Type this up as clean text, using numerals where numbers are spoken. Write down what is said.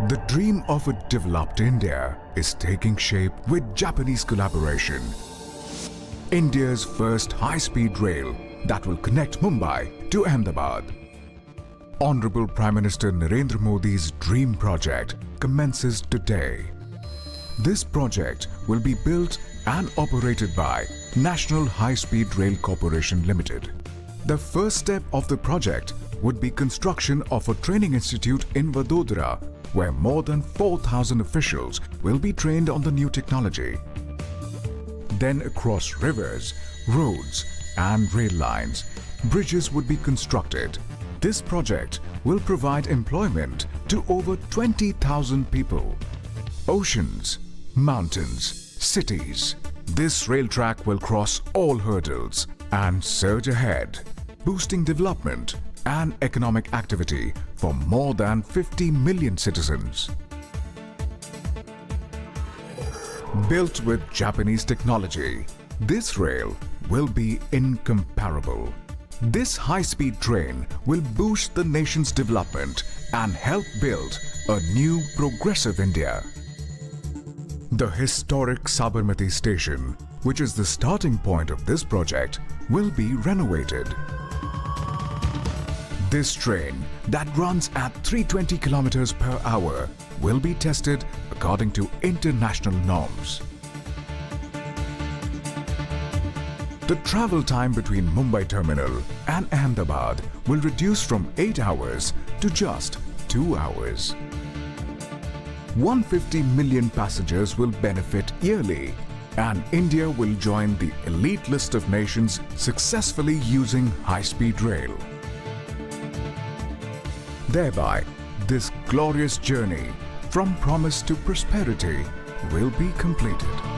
The dream of a developed India is taking shape with Japanese collaboration. India's first high-speed rail that will connect Mumbai to Ahmedabad. Honorable Prime Minister Narendra Modi's dream project commences today. This project will be built and operated by National High Speed Rail Corporation Limited. The first step of the project would be construction of a training institute in Vadodara, where more than 4,000 officials will be trained on the new technology. Then across rivers, roads and rail lines, bridges would be constructed. This project will provide employment to over 20,000 people. Oceans, mountains, cities. This rail track will cross all hurdles and surge ahead, boosting development and economic activity for more than 50 million citizens. Built with Japanese technology, this rail will be incomparable. This high-speed train will boost the nation's development and help build a new progressive India. The historic Sabarmati station, which is the starting point of this project, will be renovated. This train that runs at 320 kilometers per hour will be tested according to international norms. The travel time between Mumbai terminal and Ahmedabad will reduce from 8 hours to just 2 hours. 150 million passengers will benefit yearly, and India will join the elite list of nations successfully using high-speed rail. Thereby, this glorious journey from promise to prosperity will be completed.